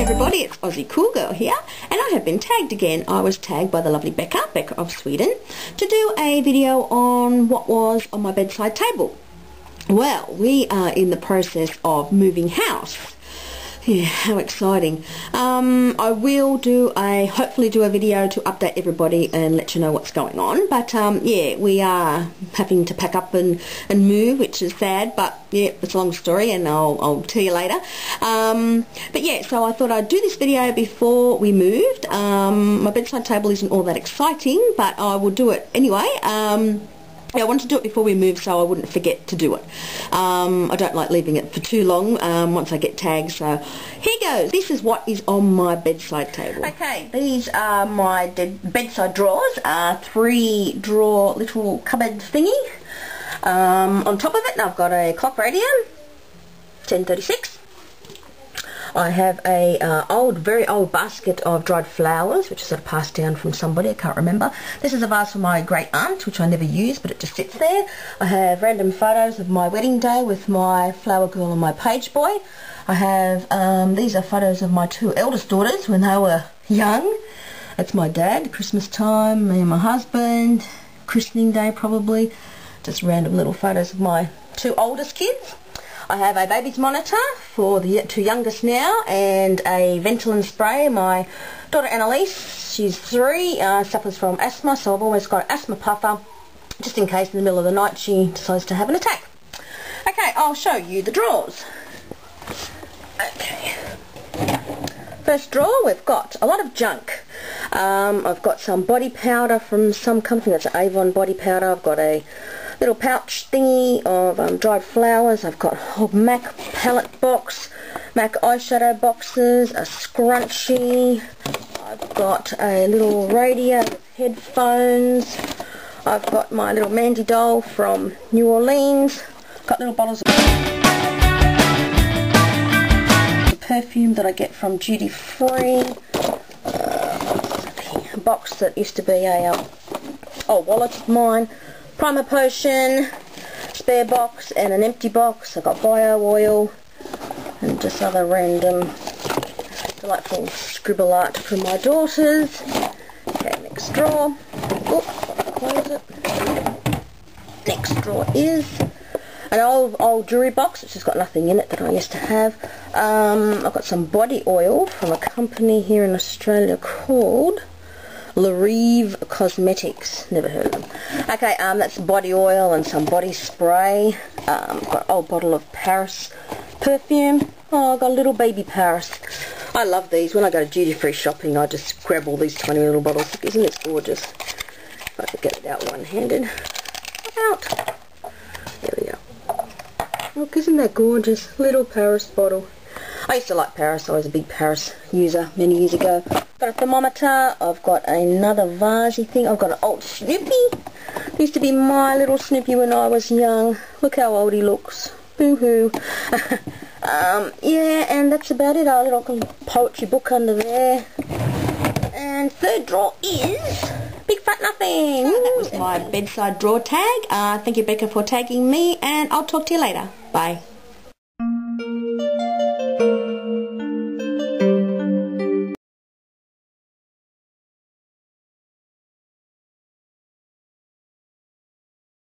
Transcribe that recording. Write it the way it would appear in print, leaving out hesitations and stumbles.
everybody, it's Aussie Cool Girl here, and I have been tagged again. I was tagged by the lovely Becka of Sweden, to do a video on what was on my bedside table. Well, we are in the process of moving house. Yeah, how exciting. I will hopefully do a video to update everybody and let you know what's going on. But yeah, we are having to pack up and move, which is sad, but yeah, it's a long story and I'll tell you later. But yeah, so I thought I'd do this video before we moved. My bedside table isn't all that exciting, but I will do it anyway. I wanted to do it before we move so I wouldn't forget to do it. I don't like leaving it for too long once I get tagged, so here goes. This is what is on my bedside table. Okay, these are my bedside drawers, 3-drawer little cupboard thingy. On top of it I've got a clock radio, 1036. I have a very old basket of dried flowers, which is sort of passed down from somebody, I can't remember. This is a vase for my great aunt, which I never use, but it just sits there. I have random photos of my wedding day with my flower girl and my page boy. I have, these are photos of my 2 eldest daughters when they were young. That's my dad, Christmas time, me and my husband, christening day probably. Just random little photos of my 2 oldest kids. I have a baby's monitor for the 2 youngest now, and a Ventolin spray. My daughter Annalise, she's 3, suffers from asthma, so I've always got an asthma puffer, just in case in the middle of the night she decides to have an attack. Okay, I'll show you the drawers. Okay. First drawer, we've got a lot of junk. I've got some body powder from some company, that's an Avon body powder. I've got a little pouch thingy of dried flowers. I've got a whole MAC palette box, MAC eyeshadow boxes, a scrunchie. I've got a little radio with headphones. I've got my little Mandy doll from New Orleans. Got little bottles of perfume that I get from duty free. A box that used to be a old wallet of mine. Primer potion, spare box, and an empty box. I've got bio oil and just other random delightful scribble art from my daughters. Okay, next drawer. Oh, close it. Next drawer is an old jewellery box which has got nothing in it that I used to have. I've got some body oil from a company here in Australia called Larive Cosmetics, never heard of them. Okay, that's body oil and some body spray. I've got an old bottle of Paris perfume. Oh, I've got a little baby Paris. I love these. When I go to duty free shopping, I just grab all these tiny little bottles. Isn't this gorgeous? If I could get it out one-handed. Out. There we go. Look, isn't that gorgeous? Little Paris bottle. I used to like Paris. I was a big Paris user many years ago. Got a thermometer. I've got another vasey thing. I've got an old Snoopy. Used to be my little Snoopy when I was young. Look how old he looks. Boo-hoo. Yeah, and that's about it. Our little poetry book under there. And third drawer is Big Fat Nothing. That was my bedside drawer tag. Thank you, Becca, for tagging me, and I'll talk to you later. Bye.